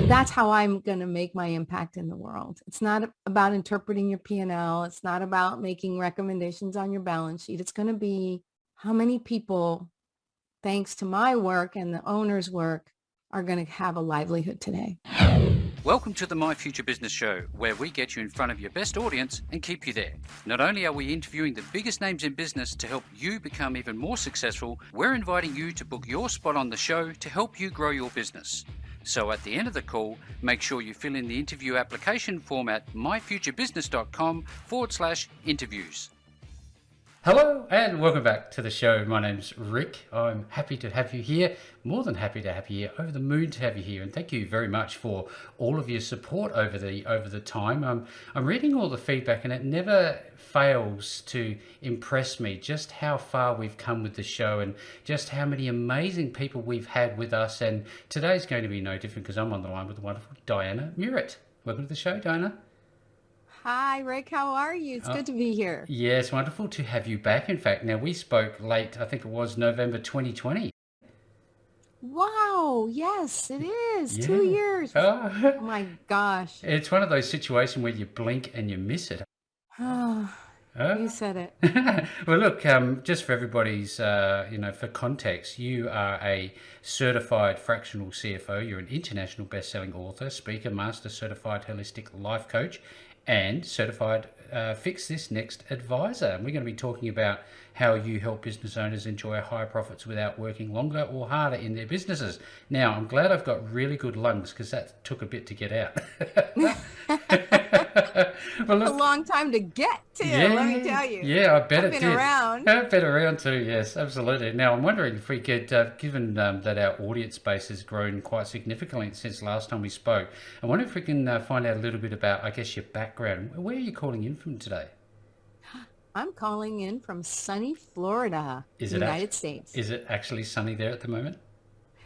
That's how I'm going to make my impact in the world. It's not about interpreting your P&L. It's not about making recommendations on your balance sheet. It's going to be how many people, thanks to my work and the owner's work, are going to have a livelihood today. Welcome to the My Future Business Show, where we get you in front of your best audience and keep you there. Not only are we interviewing the biggest names in business to help you become even more successful, we're inviting you to book your spot on the show to help you grow your business. So at the end of the call, make sure you fill in the interview application form at myfuturebusiness.com/interviews. Hello and welcome back to the show. My name's Rick. I'm happy to have you here, more than happy to have you here, over the moon to have you here, and thank you very much for all of your support over the time. I'm reading all the feedback and it never fails to impress me just how far we've come with the show and just how many amazing people we've had with us, and today's going to be no different because I'm on the line with the wonderful Diana Miret. Welcome to the show, Diana. Hi, Rick. How are you? It's good to be here. Yes, wonderful to have you back. In fact, now we spoke late, I think it was November 2020. Wow. Yes, it is. Yeah. 2 years. Oh. Oh my gosh. It's one of those situations where you blink and you miss it. You said it. Well, look, just for everybody's, for context, you are a certified fractional CFO. You're an international best-selling author, speaker, master certified holistic life coach, and certified Fix This Next advisor. And we're going to be talking about how you help business owners enjoy higher profits without working longer or harder in their businesses. Now, I'm glad I've got really good lungs because that took a bit to get out. Well, look, a long time to get to, let me tell you. Yeah, I bet I've it been did. around. I've been around too, yes, absolutely. Now, I'm wondering if we could, given that our audience base has grown quite significantly since last time we spoke, I wonder if we can find out a little bit about, I guess, your background. Where are you calling in from today? I'm calling in from sunny Florida, United States. Is it actually sunny there at the moment?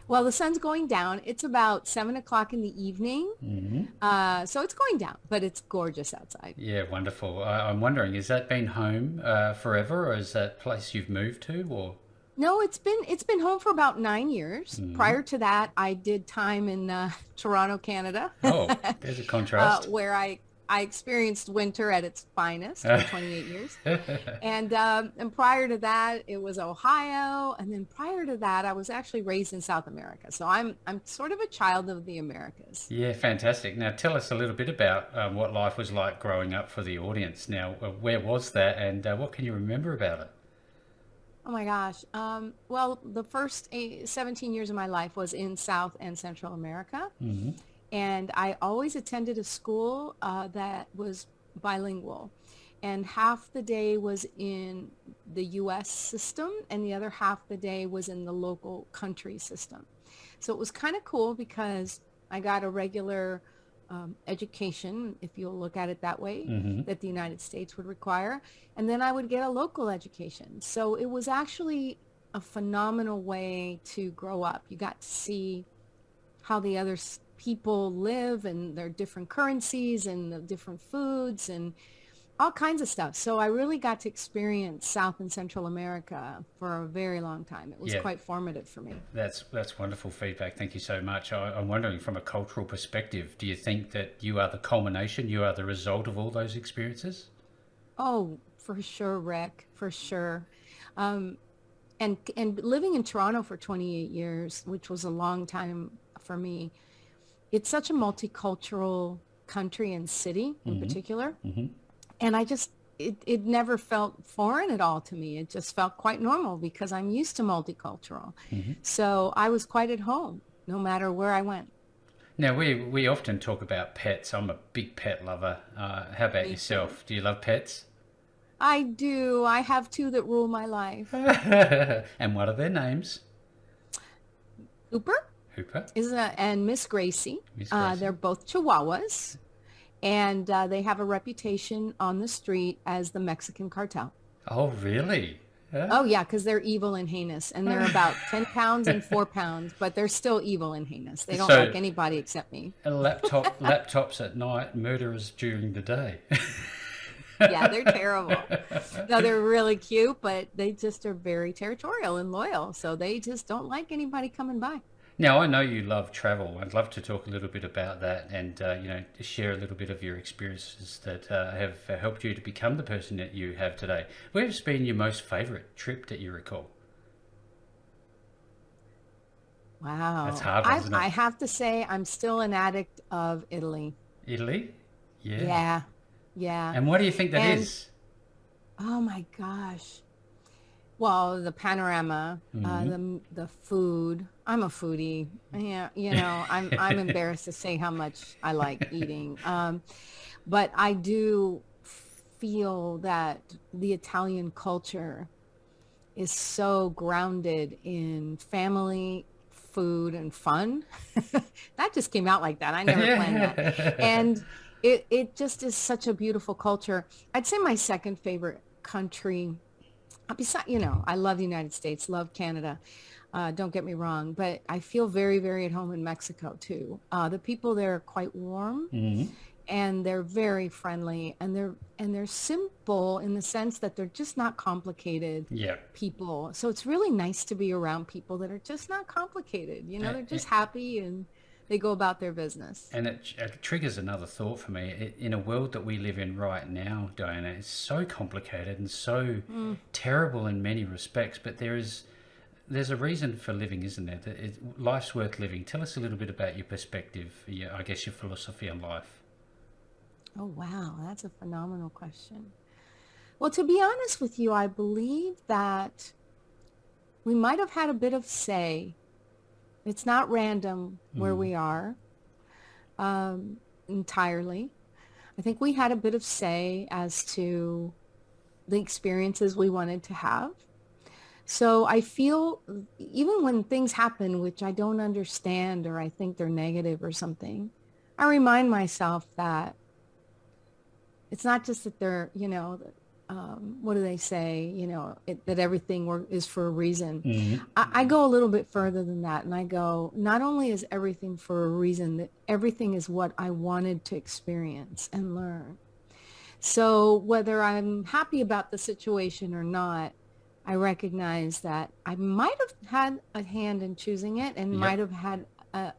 Well, the sun's going down. It's about 7 o'clock in the evening. Mm-hmm. So it's going down, but it's gorgeous outside. Yeah, wonderful. I'm wondering, has that been home forever, or is that place you've moved to, or? No, it's been home for about 9 years. Mm-hmm. Prior to that, I did time in Toronto, Canada. Oh, there's a contrast. Where I experienced winter at its finest for 28 years. And prior to that, it was Ohio. And then prior to that, I was actually raised in South America. So I'm sort of a child of the Americas. Yeah, fantastic. Now, tell us a little bit about what life was like growing up for the audience. Now, where was that and what can you remember about it? Oh my gosh. Well, the first 17 years of my life was in South and Central America. Mm-hmm. And I always attended a school that was bilingual. And half the day was in the U.S. system and the other half the day was in the local country system. So it was kind of cool because I got a regular education, if you'll look at it that way, mm-hmm. that the United States would require. And then I would get a local education. So it was actually a phenomenal way to grow up. You got to see how the other people live and their different currencies and the different foods and all kinds of stuff. So I really got to experience South and Central America for a very long time. It was quite formative for me. That's wonderful feedback. Thank you so much. I'm wondering, from a cultural perspective, do you think that you are the culmination, you are the result of all those experiences? Oh, for sure, Rick, for sure. And living in Toronto for 28 years, which was a long time for me, it's such a multicultural country and city in mm-hmm. particular. Mm-hmm. And it never felt foreign at all to me. It just felt quite normal because I'm used to multicultural. Mm-hmm. So I was quite at home no matter where I went. Now, we often talk about pets. I'm a big pet lover. How about yourself? Do you love pets? I do. I have 2 that rule my life. And what are their names? Hooper. And Miss Gracie. They're both Chihuahuas, and they have a reputation on the street as the Mexican cartel. Oh, really? Yeah. Oh, yeah, because they're evil and heinous, and they're about 10 pounds and 4 pounds, but they're still evil and heinous. They don't like anybody except me. Laptops at night, murderers during the day. Yeah, they're terrible. No, they're really cute, but they just are very territorial and loyal, so they just don't like anybody coming by. Now, I know you love travel. I'd love to talk a little bit about that and, to share a little bit of your experiences that have helped you to become the person that you have today. Where's been your most favorite trip that you recall? That's a Wow. hard one, isn't it? I have to say I'm still an addict of Italy. Italy? Yeah. Yeah. Yeah. And what do you think that And is? oh my gosh. Well, the panorama, Mm-hmm. the food. I'm a foodie. Yeah, I'm embarrassed to say how much I like eating. But I do feel that the Italian culture is so grounded in family, food, and fun. That just came out like that. I never planned that. Yeah. And it just is such a beautiful culture. I'd say my second favorite country, besides, I love the United States, love Canada. Don't get me wrong, but I feel very, very at home in Mexico too. The people there are quite warm Mm-hmm. and they're very friendly and they're simple in the sense that they're just not complicated Yeah. people. So it's really nice to be around people that are just not complicated. They're just happy and they go about their business. And it triggers another thought for me. In a world that we live in right now, Diana, it's so complicated and so Mm. terrible in many respects. But there's a reason for living, isn't there? That life's worth living. Tell us a little bit about your perspective. I guess your philosophy on life. Oh, wow. That's a phenomenal question. Well, to be honest with you, I believe that we might have had a bit of say. It's not random where Mm. we are entirely. I think we had a bit of say as to the experiences we wanted to have. So I feel even when things happen, which I don't understand or I think they're negative or something, I remind myself that it's not just that they're, what do they say? That everything is for a reason. Mm. I go a little bit further than that. And I go, not only is everything for a reason, that everything is what I wanted to experience and learn. So whether I'm happy about the situation or not, I recognize that I might have had a hand in choosing it and might Yep. have had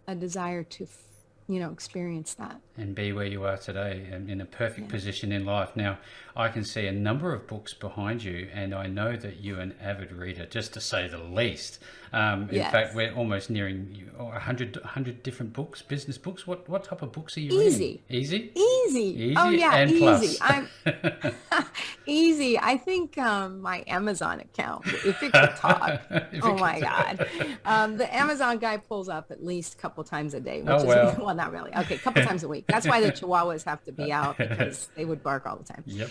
a desire to, experience that. And be where you are today and in a perfect Yeah. position in life. Now, I can see a number of books behind you, and I know that you're an avid reader, just to say the least. In fact, Yes. we're almost nearing 100 different books, business books. What type of books are you reading? Easy. Easy? Easy. Oh Easy yeah, and easy. plus. I'm easy. I think my Amazon account, if it could talk. If Oh it my could- God. The Amazon guy pulls up at least a couple times a day, Oh, which is, well. well, not really. Okay, a couple times a week. That's why the Chihuahuas have to be out because they would bark all the time. Yep.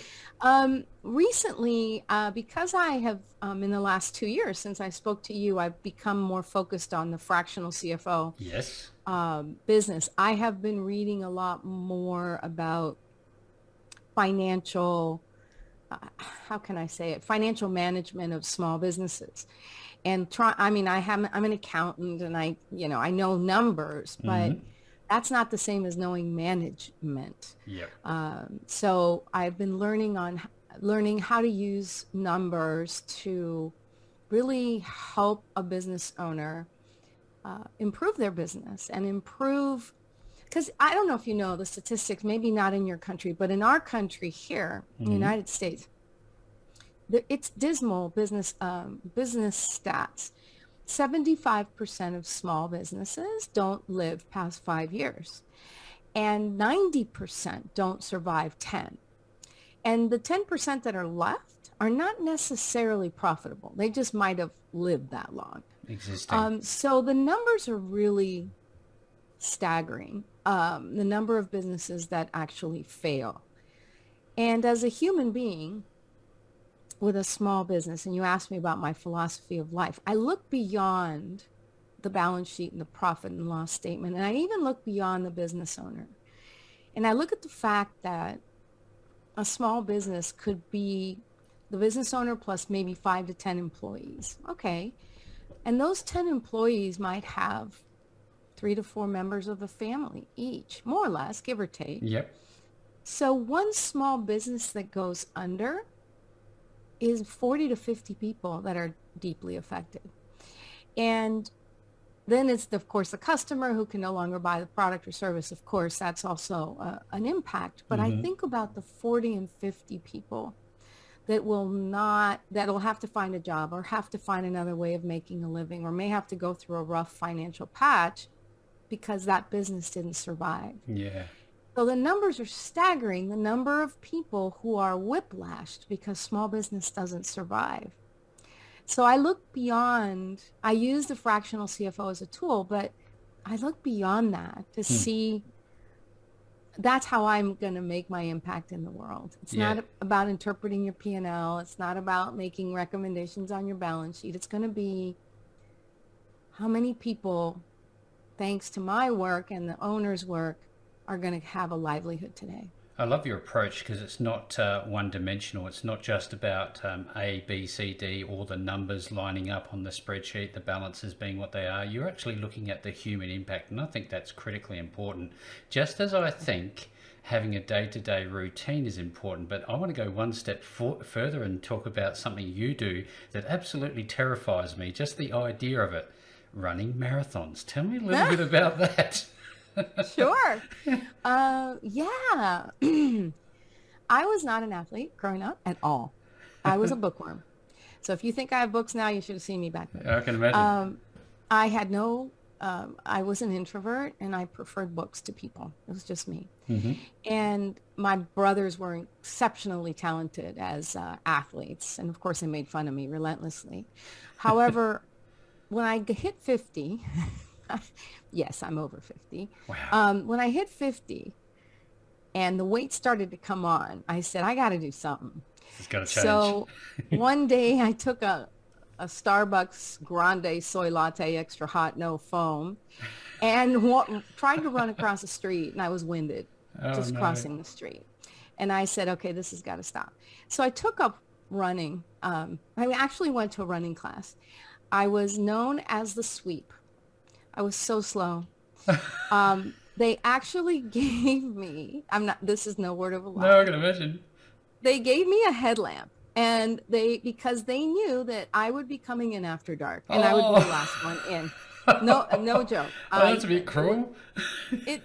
Recently, because I have, in the last 2 years since I spoke to you, I've become more focused on the fractional CFO Yes. business. I have been reading a lot more about financial, how can I say it? Financial management of small businesses. And I'm an accountant and I know numbers, but Mm-hmm. that's not the same as knowing management. Yep. So I've been learning how to use numbers to really help a business owner improve their business and improve, because I don't know if you know the statistics, maybe not in your country, but in our country here in the Mm-hmm. United States, it's dismal business stats. 75% of small businesses don't live past 5 years, and 90% don't survive 10. And the 10% that are left are not necessarily profitable. They just might have lived that long. Existing. So the numbers are really staggering, the number of businesses that actually fail. And as a human being with a small business, and you asked me about my philosophy of life, I look beyond the balance sheet and the profit and loss statement, and I even look beyond the business owner. And I look at the fact that a small business could be the business owner plus maybe 5 to 10 employees. Okay. And those 10 employees might have 3 to 4 members of the family each, more or less, give or take. Yep. So one small business that goes under is 40 to 50 people that are deeply affected. And Then it's, of course, the customer who can no longer buy the product or service. Of course, that's also an impact. But I think about the 40 and 50 people that'll have to find a job or have to find another way of making a living or may have to go through a rough financial patch because that business didn't survive. Yeah. So the numbers are staggering, the number of people who are whiplashed because small business doesn't survive. So I look beyond, I use the fractional CFO as a tool, but I look beyond that to see that's how I'm going to make my impact in the world. It's not about interpreting your P&L. It's not about making recommendations on your balance sheet. It's going to be how many people, thanks to my work and the owner's work, are going to have a livelihood today. I love your approach because it's not one-dimensional. It's not just about A, B, C, D, all the numbers lining up on the spreadsheet, the balances being what they are. You're actually looking at the human impact, and I think that's critically important. Just as I think having a day-to-day routine is important, but I want to go one step further and talk about something you do that absolutely terrifies me, just the idea of it, running marathons. Tell me a little bit about that. Sure. Yeah. I was not an athlete growing up at all. I was a bookworm. So if you think I have books now, you should have seen me back then. I can imagine. I had no, I was an introvert and I preferred books to people. It was just me. And my brothers were exceptionally talented as athletes. And of course, they made fun of me relentlessly. However, when I hit 50, yes, I'm over 50. Wow. When I hit 50 and the weight started to come on, I said, I got to do something. It's got to change. So one day I took a Starbucks grande soy latte, extra hot, no foam, and tried to run across the street, and I was winded crossing the street. And I said, okay, this has got to stop. So I took up running. I actually went to a running class. I was known as the sweep. I was so slow. They actually gave me, this is no word of a lie. No, I can imagine. They gave me a headlamp and because they knew that I would be coming in after dark and I would be the last one in. No joke. That's a bit cruel. It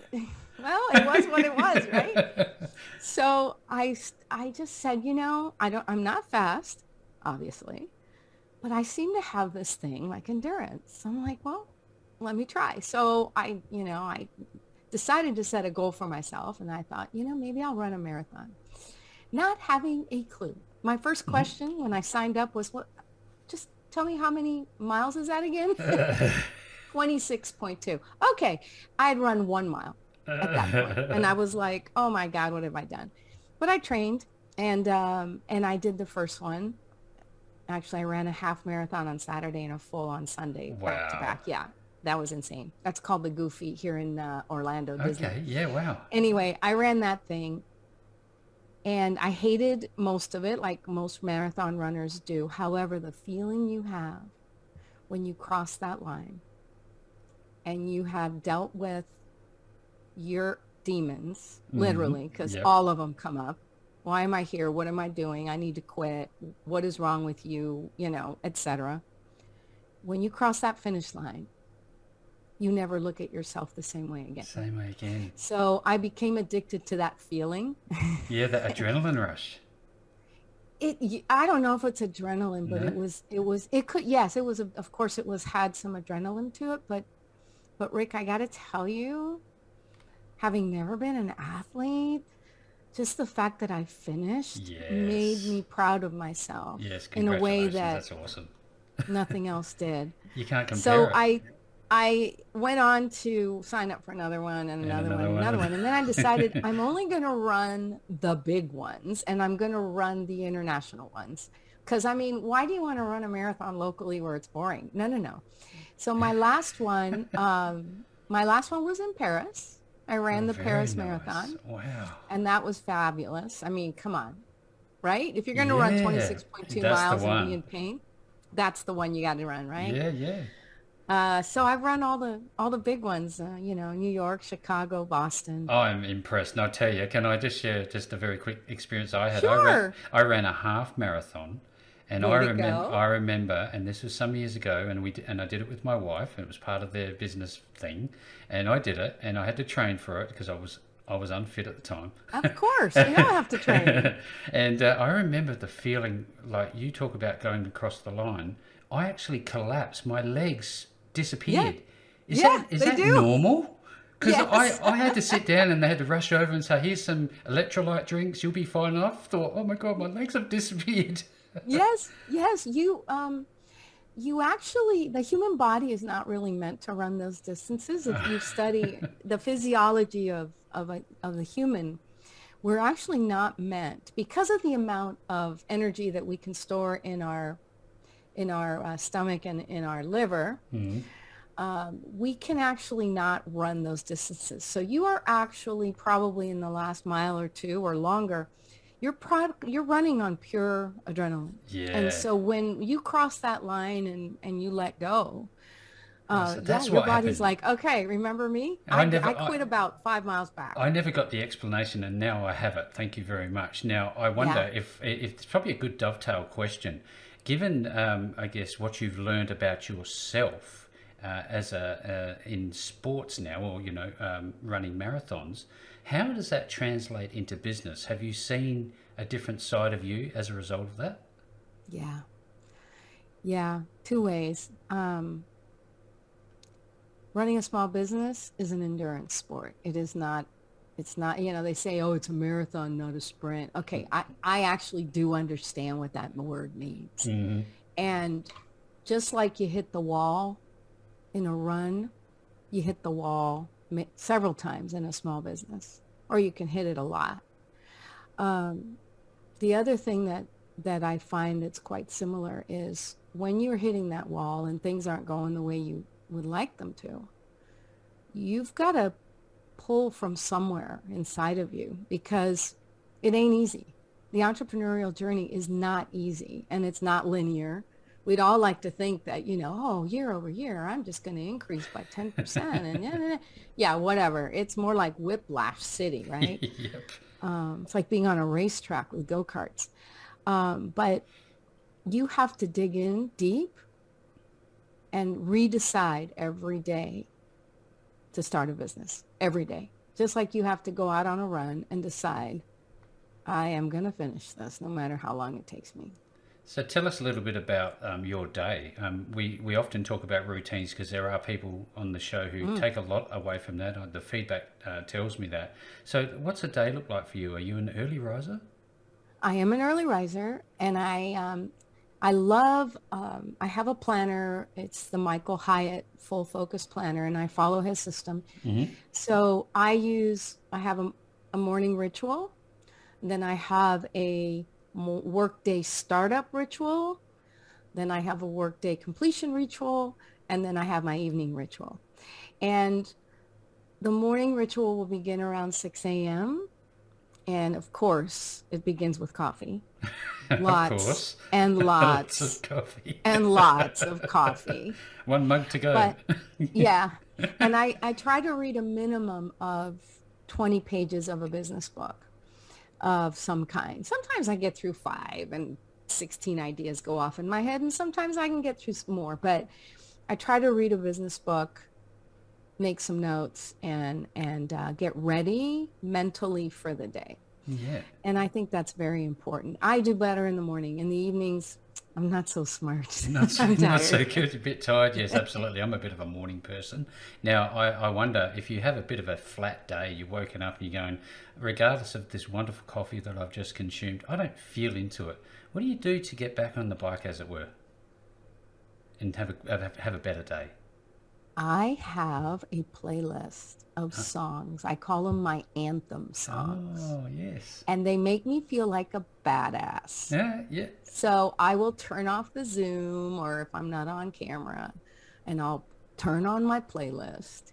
was what it was, right? So I just said, I'm not fast, obviously, but I seem to have this thing like endurance. I'm like, well, let me try. So I decided to set a goal for myself, and I thought, maybe I'll run a marathon. Not having a clue. My first question when I signed up was, just tell me how many miles is that again? 26.2. Okay. I had run 1 mile at that point. And I was like, oh my God, what have I done? But I trained and I did the first one. Actually, I ran a half marathon on Saturday and a full on Sunday back to back. Yeah. That was insane. That's called the Goofy here in Orlando, Disney. Okay, yeah, wow. Anyway, I ran that thing, and I hated most of it, like most marathon runners do. However, the feeling you have when you cross that line and you have dealt with your demons, literally, because all of them come up. Why am I here? What am I doing? I need to quit. What is wrong with you? Etc. When you cross that finish line, you never look at yourself the same way again. Same way again. So I became addicted to that feeling. Yeah, the adrenaline rush. I don't know if it's adrenaline, but of course it had some adrenaline to it, but Rick, I got to tell you, having never been an athlete, just the fact that I finished made me proud of myself in a way that that's awesome. Nothing else did. You can't compare so it. I went on to sign up for another one and another one. And then I decided I'm only going to run the big ones and I'm going to run the international ones. Because, why do you want to run a marathon locally where it's boring? No. So my last one was in Paris. I ran the Paris Marathon. Wow. And that was fabulous. Come on, right? If you're going to run 26.2 miles and be in pain, that's the one you got to run, right? Yeah. So I've run all the big ones, New York, Chicago, Boston. I'm impressed. And I'll tell you, can I just share just a very quick experience I had? Sure. I ran a half marathon And Way to go. I remember, and this was some years ago, and I did it with my wife, and it was part of their business thing, and I did it, and I had to train for it because I was unfit at the time. Of course, you don't have to train. And I remember the feeling, like you talk about going across the line. I actually collapsed. My legs Yeah, disappeared. yeah, Is they that do. normal? Because Yes. I had to sit down and they had to rush over and say, here's some electrolyte drinks, you'll be fine. And I thought, oh my God, my legs have disappeared. Yes, yes. You actually, the human body is not really meant to run those distances. If you study the physiology of the human, we're actually not meant, because of the amount of energy that we can store in our stomach and in our liver. We can actually not run those distances. So you are actually probably in the last mile or two or longer, you're running on pure adrenaline. And Yeah. so when you cross that line and you let go, So yeah, that's your what body's happened. like, okay, remember me? I never, I quit about 5 miles back. I never got the explanation, and now I have it. Thank you very much. Now I Yeah. wonder if it's probably a good dovetail question, given I guess what you've learned about yourself as a in sports now, or running marathons. How does that translate into business? Have you seen a different side of you as a result of that? Yeah. Yeah. Two ways. Running a small business is an endurance sport. It's not, they say, oh, it's a marathon, not a sprint. Okay, I actually do understand what that word means. Mm-hmm. And just like you hit the wall in a run, you hit the wall several times in a small business, or you can hit it a lot. The other thing that I find that's quite similar is when you're hitting that wall and things aren't going the way you would like them to, you've got to pull from somewhere inside of you because it ain't easy. The entrepreneurial journey is not easy and it's not linear. We'd all like to think that, oh, year over year, I'm just going to increase by 10% and yeah, whatever. It's more like Whiplash City, right? Yep. It's like being on a racetrack with go-karts. But you have to dig in deep and redecide every day to start a business, every day. Just like you have to go out on a run and decide, I am going to finish this no matter how long it takes me. So tell us a little bit about your day. We often talk about routines because there are people on the show who take a lot away from that. The feedback tells me that. So what's a day look like for you? Are you an early riser? I am an early riser, and I love, I have a planner. It's the Michael Hyatt Full Focus Planner, and I follow his system. Mm-hmm. So I have a morning ritual, and then I have a workday startup ritual, then I have a workday completion ritual, and then I have my evening ritual. And the morning ritual will begin around 6 a.m. And of course, it begins with coffee. Of Lots course. and Lots of lots coffee. and lots of coffee. One mug to go. But yeah, and I try to read a minimum of 20 pages of a business book of some kind. Sometimes I get through 5 and 16 ideas go off in my head, and sometimes I can get through more. But I try to read a business book, make some notes, and get ready mentally for the day. Yeah. And I think that's very important. I do better in the morning. In the evenings, I'm not so smart. Not so, I'm not so tired. good. A bit tired. Yes, absolutely. I'm a bit of a morning person. Now, I wonder if you have a bit of a flat day, you're woken up and you're going, regardless of this wonderful coffee that I've just consumed, I don't feel into it. What do you do to get back on the bike, as it were, and have a better day? I have a playlist of songs. I call them my anthem songs. Oh, yes. And they make me feel like a badass. Yeah, yeah. So I will turn off the Zoom, or if I'm not on camera, and I'll turn on my playlist.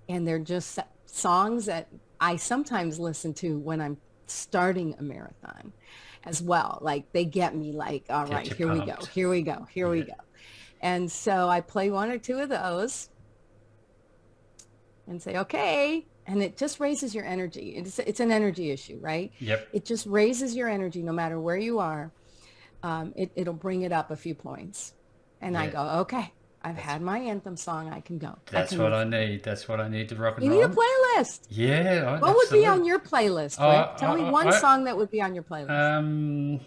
And they're just songs that I sometimes listen to when I'm starting a marathon as well. Like they get me like, all Get right, you here we go, pumped. here we go, here we Yeah. go. And so I play one or two of those and say, okay. And it just raises your energy. It's an energy issue, right? Yep. It just raises your energy no matter where you are. it'll bring it up a few points. And I Yeah. go, okay, I've had my anthem song. I can go. I That's can what move I forward. need. That's what I need to rock and You need a roll. playlist. Yeah, What would be absolutely. on your playlist, Uh, Rick? Tell me one I, song that would be on your playlist. um,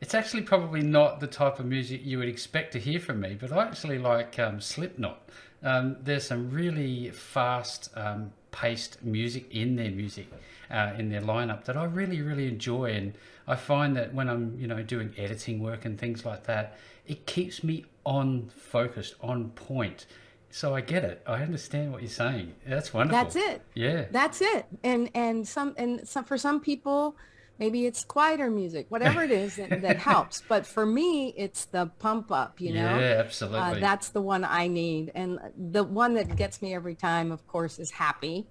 it's actually probably not the type of music you would expect to hear from me, but I actually like Slipknot. There's some really fast paced music in their in their lineup that I really, really enjoy. And I find that when I'm, doing editing work and things like that, it keeps me on focused, on point. So I get it. I understand what you're saying. That's wonderful. That's it. Yeah. That's it. And some for some people, maybe it's quieter music, whatever it is that helps. But for me, it's the pump up, Yeah, absolutely. That's the one I need. And the one that gets me every time, of course, is Happy,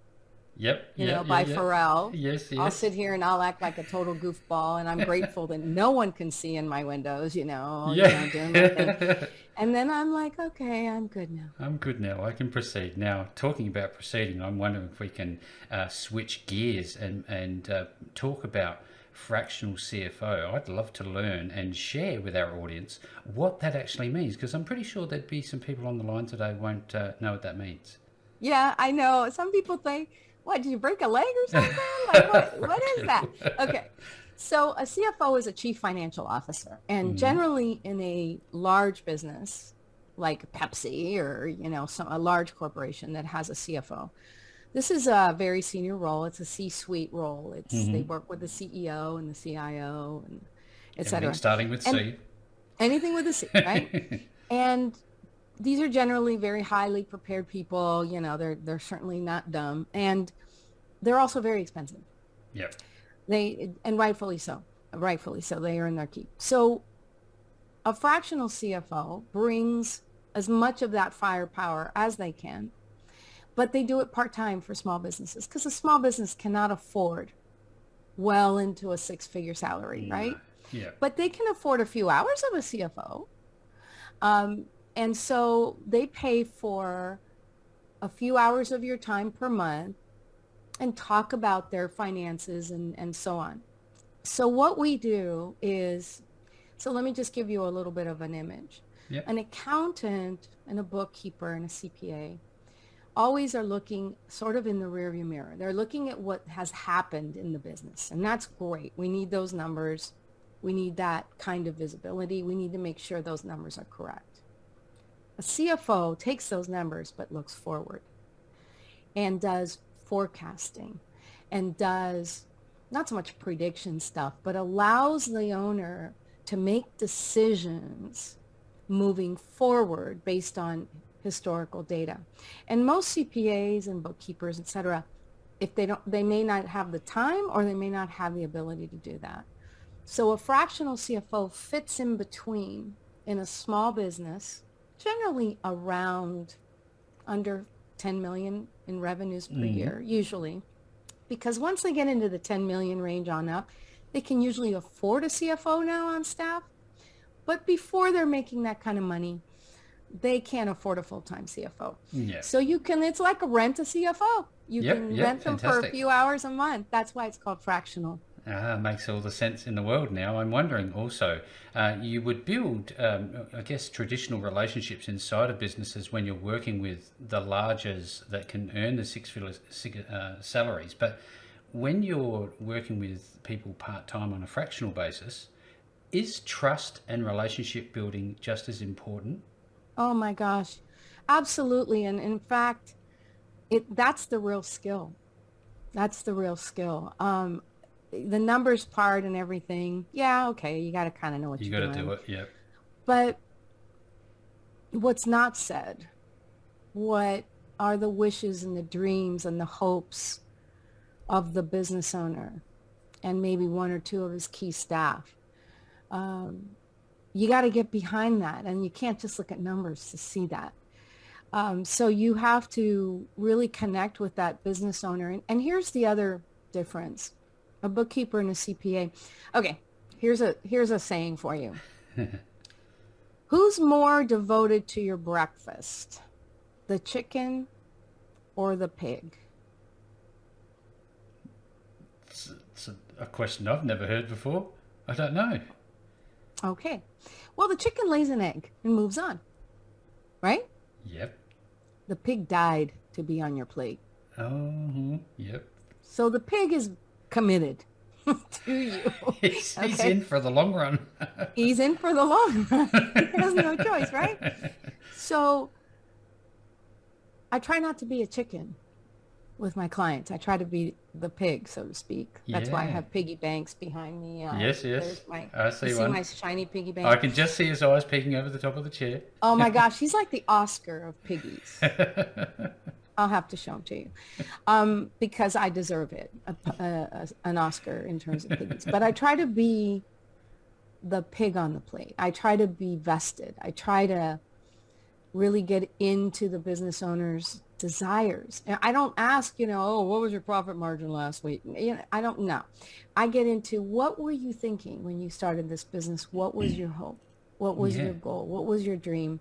Yep. Yeah. Yeah. by Yeah. Pharrell. Yes. I'll Yes. sit here and I'll act like a total goofball, and I'm grateful that no one can see in my windows, Yeah. doing my thing. And then I'm like, okay, I'm good now. I'm good now. I can proceed. Now, talking about proceeding, I'm wondering if we can switch gears and talk about fractional CFO. I'd love to learn and share with our audience what that actually means, because I'm pretty sure there'd be some people on the line today who won't know what that means. Yeah, I know. Some people think, what, did you break a leg or something? Like, what is that? Okay. So a CFO is a chief financial officer. And Mhm. generally in a large business like Pepsi or, a large corporation that has a CFO, this is a very senior role. It's a C-suite role. They Mhm. work with the CEO and the CIO and et Everything cetera. starting with And C. anything with a C, right? And these are generally very highly prepared people. They're certainly not dumb, and they're also very expensive. Yep. And rightfully so. Rightfully so. They earn their keep. So a fractional CFO brings as much of that firepower as they can, but they do it part-time for small businesses because a small business cannot afford well into a six-figure salary, No. right? Yep. But they can afford a few hours of a CFO. And so they pay for a few hours of your time per month and talk about their finances and so on. So what we do is, so let me just give you a little bit of an image. Yep. An accountant and a bookkeeper and a CPA always are looking sort of in the rearview mirror. They're looking at what has happened in the business, and that's great. We need those numbers. We need that kind of visibility. We need to make sure those numbers are correct. A CFO takes those numbers but looks forward and does forecasting and does not so much prediction stuff, but allows the owner to make decisions moving forward based on historical data. And most CPAs and bookkeepers, et cetera, if they may not have the time or they may not have the ability to do that. So a fractional CFO fits in between in a small business, generally around under 10 million in revenues per year, usually, because once they get into the 10 million range on up, they can usually afford a CFO now on staff. But before they're making that kind of money, they can't afford a full-time CFO. Yeah. So it's like a rent a CFO. You Yep. can Yep. rent them for a Fantastic. few hours a month. That's why it's called fractional. Makes all the sense in the world now. I'm wondering also, you would build, I guess, traditional relationships inside of businesses when you're working with the largers that can earn the six-figure salaries. But when you're working with people part-time on a fractional basis, is trust and relationship building just as important? Oh my gosh, absolutely. And in fact, that's the real skill. That's the real skill. The numbers part and everything. Yeah, okay, you got to kind of know what You you're got to do doing. it. Yep. But what's not said, what are the wishes and the dreams and the hopes of the business owner and maybe one or two of his key staff? You got to get behind that, and you can't just look at numbers to see that. So you have to really connect with that business owner. And here's the other difference. A bookkeeper and a CPA. Okay, here's a saying for you. Who's more devoted to your breakfast? The chicken or the pig? It's a question I've never heard before. I don't know. Okay. Well, the chicken lays an egg and moves on, right? Yep. The pig died to be on your plate. Oh, yep. So the pig is committed to you. He's Okay. in for the long run. He's in for the long run. He has no choice, right? So I try not to be a chicken with my clients. I try to be the pig, so to speak. That's why I Yeah. have piggy banks behind me. Yes, There's yes. my, I you see see one. my shiny piggy I bank? can just see his eyes peeking over the top of the chair. Oh my gosh, he's like the Oscar of piggies. I'll have to show him to you because I deserve it, an Oscar in terms of piggies. But I try to be the pig on the plate. I try to be vested. I try to really get into the business owner's desires. And I don't ask, oh, what was your profit margin last week? I don't know. I get into what were you thinking when you started this business? What was your hope? What was Yeah. your goal? What was your dream?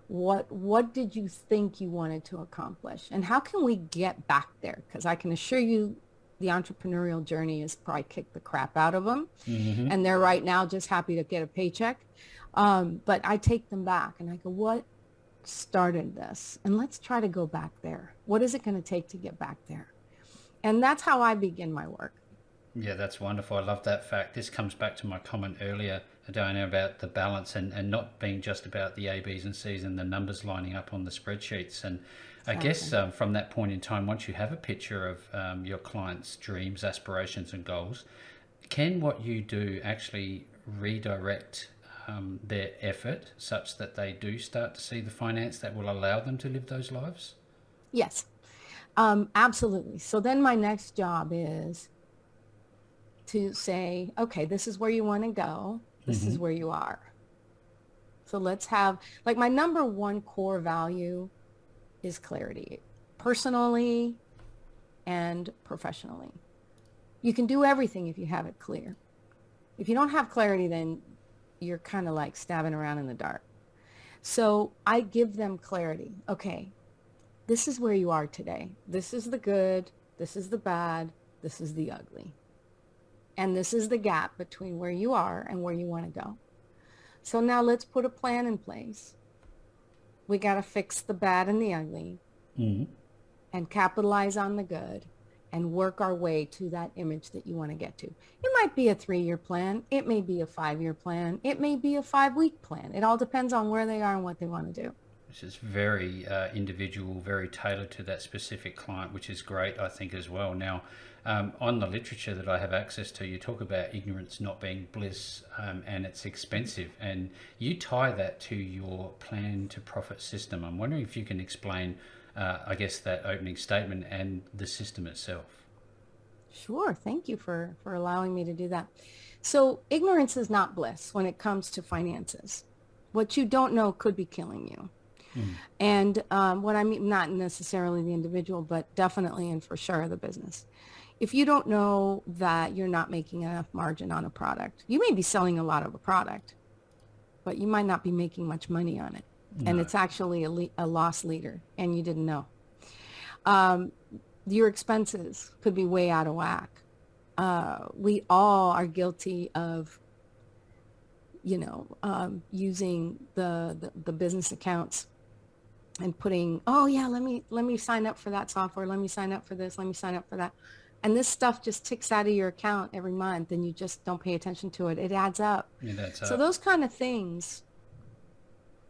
What did you think you wanted to accomplish? And how can we get back there? Because I can assure you the entrepreneurial journey has probably kicked the crap out of them. Mm-hmm. And they're right now just happy to get a paycheck. But I take them back and I go, what started this? And let's try to go back there. What is it going to take to get back there? And that's how I begin my work. Yeah, that's wonderful. I love that fact. This comes back to my comment earlier, Diana, about the balance and not being just about the A, B's and C's and the numbers lining up on the spreadsheets. And I guess Exactly. from that point in time, once you have a picture of your clients' dreams, aspirations and goals, can what you do actually redirect their effort such that they do start to see the finance that will allow them to live those lives? Yes, absolutely. So then my next job is to say, okay, this is where you want to go. This Mm-hmm. is where you are. So let's have, like, my number one core value is clarity, personally and professionally. You can do everything if you have it clear. If you don't have clarity, then you're kind of like stabbing around in the dark. So I give them clarity. Okay, this is where you are today. This is the good. This is the bad. This is the ugly. And this is the gap between where you are and where you want to go. So now let's put a plan in place. We got to fix the bad and the ugly Mm-hmm. and capitalize on the good and work our way to that image that you want to get to. It might be a 3-year plan. It may be a 5-year plan. It may be a 5-week plan. It all depends on where they are and what they want to do. Which is very individual, very tailored to that specific client, which is great, I think, as well. Now, on the literature that I have access to, you talk about ignorance not being bliss, and it's expensive, and you tie that to your plan to profit system. I'm wondering if you can explain, I guess, that opening statement and the system itself. Sure. Thank you for allowing me to do that. So ignorance is not bliss when it comes to finances. What you don't know could be killing you. Mm. And what I mean, not necessarily the individual, but definitely and for sure the business. If you don't know that you're not making enough margin on a product, you may be selling a lot of a product, but you might not be making much money on it. And No. it's actually a loss leader and you didn't know. Your expenses could be way out of whack. We all are guilty of, using the business accounts and putting, oh yeah, let me sign up for that software. Let me sign up for this. Let me sign up for that. And this stuff just ticks out of your account every month and you just don't pay attention to it. It adds up. Yeah, that's So those kind of things,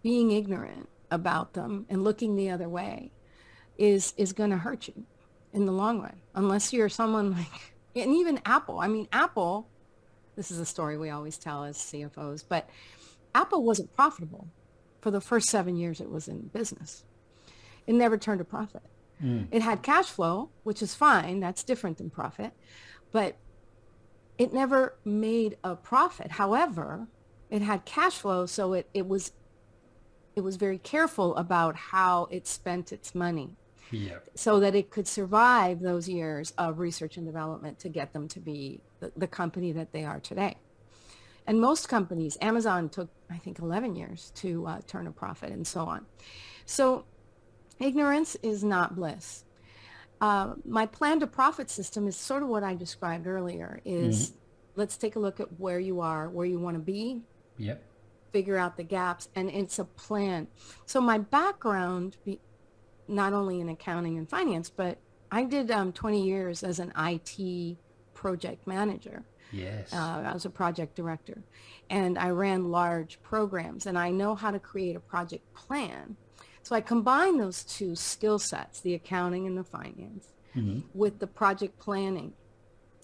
being ignorant about them and looking the other way is going to hurt you in the long run, unless you're someone like, and even Apple. I mean, Apple, this is a story we always tell as CFOs, but Apple wasn't profitable for the first 7 years it was in business. It never turned a profit. Mm. It had cash flow, which is fine. That's different than profit, but it never made a profit. However, it had cash flow, so it was very careful about how it spent its money Yeah. so that it could survive those years of research and development to get them to be the company that they are today. And most companies, Amazon took, I think, 11 years to turn a profit and so on. So ignorance is not bliss. My plan to profit system is sort of what I described earlier is Mm-hmm. let's take a look at where you are, where you want to be, Yep. figure out the gaps, and it's a plan. So my background, not only in accounting and finance, but I did 20 years as an IT project manager. Yes. I was a project director, and I ran large programs, and I know how to create a project plan. So I combine those two skill sets, the accounting and the finance, with the project planning.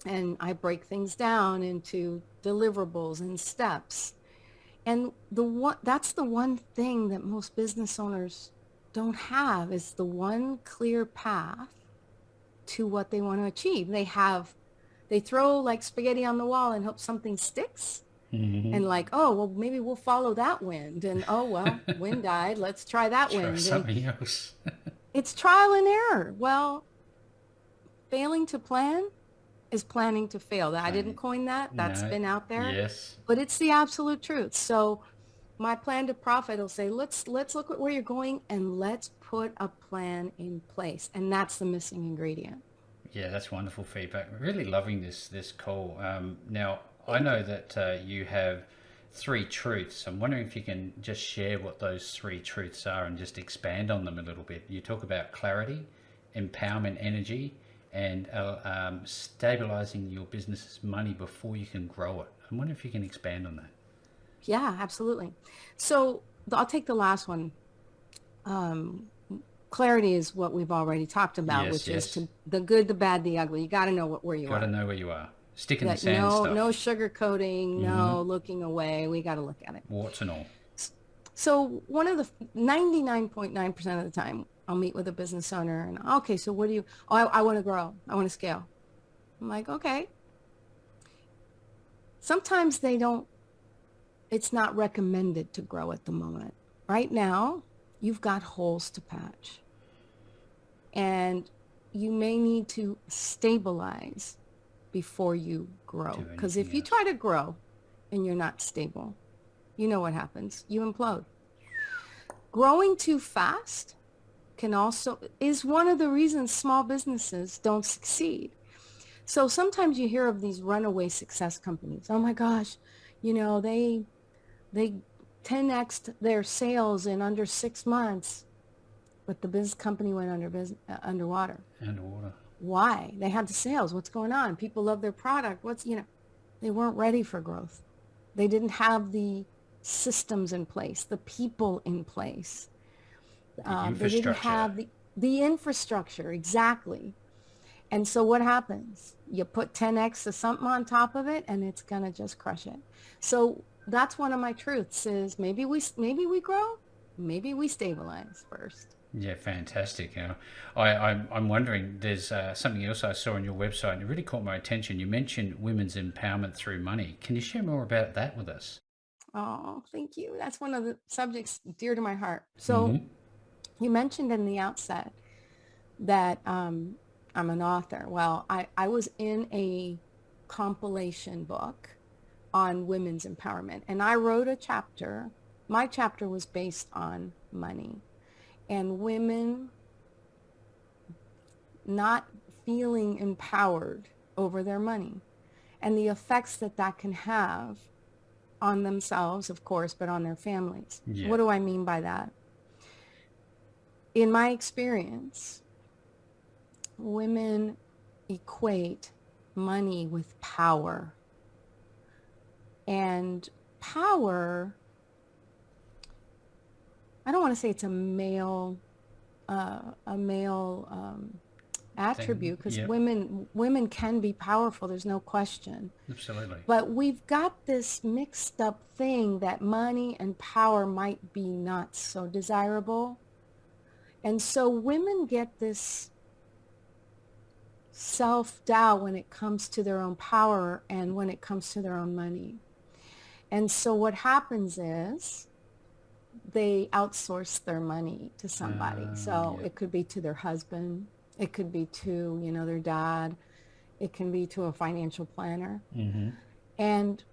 And I break things down into deliverables and steps. And that's the one thing that most business owners don't have, is the one clear path to what they want to achieve. They throw like spaghetti on the wall and hope something sticks. And like, oh, well, maybe we'll follow that wind. And oh, well, wind died. Let's try that Try wind. And something else. it's trial and error. Well, failing to plan is planning to fail. I didn't Planning. coin that. That's No. been out there, Yes. but it's the absolute truth. So my plan to profit will say, let's look at where you're going and let's put a plan in place. And that's the missing ingredient. Yeah, that's wonderful feedback. Really loving this call. Now, I Thank know you. that you have three truths. I'm wondering if you can just share what those three truths are and just expand on them a little bit. You talk about clarity, empowerment, energy, and stabilizing your business's money before you can grow it. I'm wondering if you can expand on that. Yeah, absolutely. So I'll take the last one. Clarity is what we've already talked about, Yes, which is yes. to the good, the bad, the ugly. You got to know where you Got to are. know where you are. Stick in the That sand no stuff. sugarcoating, Mm-hmm. no looking away. We got to look at it. Warts and all. So one of the 99.9% of the time, I'll meet with a business owner and, okay, so what do you, oh, I want to grow. I want to scale. I'm like, okay. Sometimes it's not recommended to grow at the moment. Right now, you've got holes to patch. And you may need to stabilize before you grow. Do Because if anything you else. try to grow and you're not stable, you know what happens. You implode. Growing too fast is one of the reasons small businesses don't succeed. So sometimes you hear of these runaway success companies. Oh my gosh, they 10x'd their sales in under 6 months, but the business company went underwater. Underwater. Why? They had the sales. What's going on? People love their product. They weren't ready for growth. They didn't have the systems in place, the people in place. The They didn't infrastructure. have the infrastructure, exactly. And so what happens? You put 10x of something on top of it, and it's going to just crush it. So that's one of my truths is maybe we grow, maybe we stabilize first. Yeah, fantastic. I'm wondering, there's something else I saw on your website and it really caught my attention. You mentioned women's empowerment through money. Can you share more about that with us? Oh, thank you. That's one of the subjects dear to my heart. So Mm-hmm. you mentioned in the outset that I'm an author. Well, I was in a compilation book on women's empowerment, and I wrote a chapter. My chapter was based on money and women not feeling empowered over their money and the effects that can have on themselves, of course, but on their families. Yeah. What do I mean by that? In my experience, women equate money with power. And power, I don't want to say it's a male attribute, because Yep. women can be powerful. There's no question. Absolutely. But we've got this mixed up thing that money and power might be not so desirable. And so women get this self-doubt when it comes to their own power and when it comes to their own money. And so what happens is they outsource their money to somebody. So Yeah. it could be to their husband. It could be to, their dad. It can be to a financial planner. Mm-hmm. And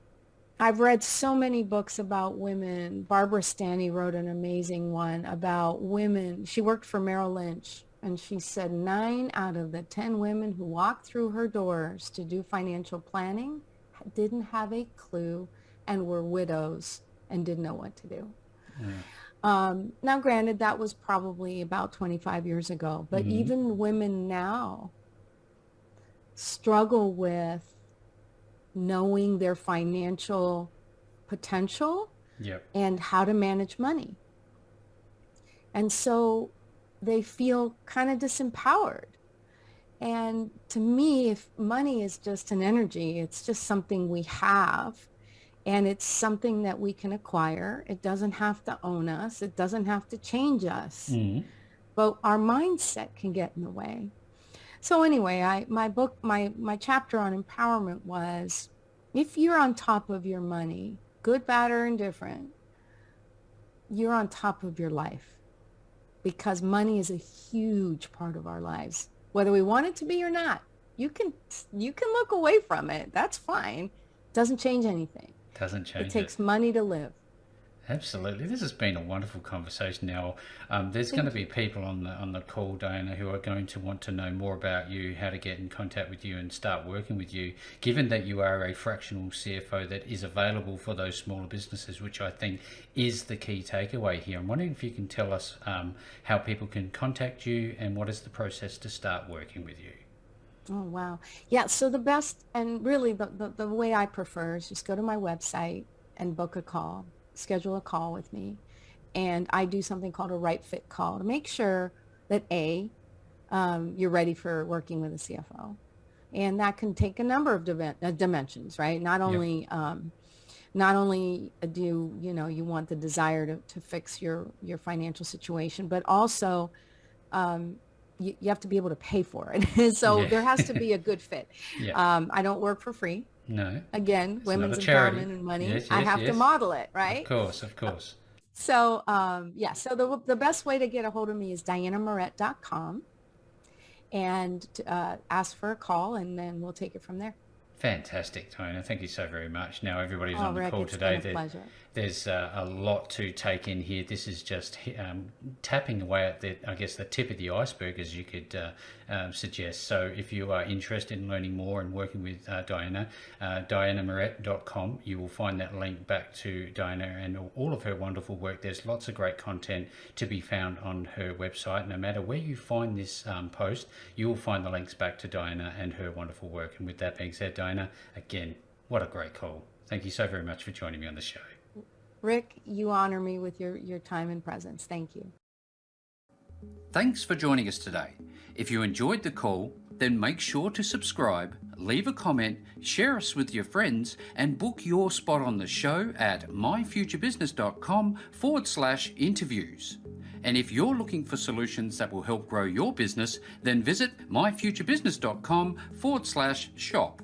I've read so many books about women. Barbara Stanny wrote an amazing one about women. She worked for Merrill Lynch, and she said 9 out of the 10 women who walked through her doors to do financial planning didn't have a clue and were widows and didn't know what to do. Now, granted, that was probably about 25 years ago, but even women now struggle with knowing their financial potential Yep. and how to manage money. And so they feel kind of disempowered. And to me, if money is just an energy, it's just something we have, and it's something that we can acquire. It doesn't have to own us. It doesn't have to change us. But our mindset can get in the way. So anyway, my chapter on empowerment was, if you're on top of your money, good, bad, or indifferent, you're on top of your life, because money is a huge part of our lives, whether we want it to be or not. You can look away from it. That's fine. It doesn't change anything. Doesn't change It takes money to live. Absolutely. This has been a wonderful conversation. Now, there's going to be people on the call, Diana, who are going to want to know more about you, how to get in contact with you and start working with you, given that you are a fractional CFO that is available for those smaller businesses, which I think is the key takeaway here. I'm wondering if you can tell us how people can contact you and what is the process to start working with you. Oh, wow. Yeah, so the best, and really the way I prefer, is just go to my website and book a call. Schedule a call with me, and I do something called a right fit call to make sure that you're ready for working with a CFO, and that can take a number of dimensions, right? Not only do you want the desire to fix your financial situation, but also you have to be able to pay for it. So there has to be a good fit. I don't work for free. No. Again, women's empowerment and money. Yes, I have to model it, right? Of course. So, so the best way to get a hold of me is dianamiret.com, and ask for a call, and then we'll take it from there. Fantastic, Diana. Thank you so very much. Now, everybody's on the Rick, call it's today. been a pleasure. There's a lot to take in here. This is just tapping away at the tip of the iceberg, as you could suggest. So if you are interested in learning more and working with Diana, dianamiret.com, you will find that link back to Diana and all of her wonderful work. There's lots of great content to be found on her website. No matter where you find this post, you will find the links back to Diana and her wonderful work. And with that being said, Diana, again, what a great call. Thank you so very much for joining me on the show. Rick, you honor me with your time and presence. Thank you. Thanks for joining us today. If you enjoyed the call, then make sure to subscribe, leave a comment, share us with your friends, and book your spot on the show at myfuturebusiness.com/interviews. And if you're looking for solutions that will help grow your business, then visit myfuturebusiness.com/shop.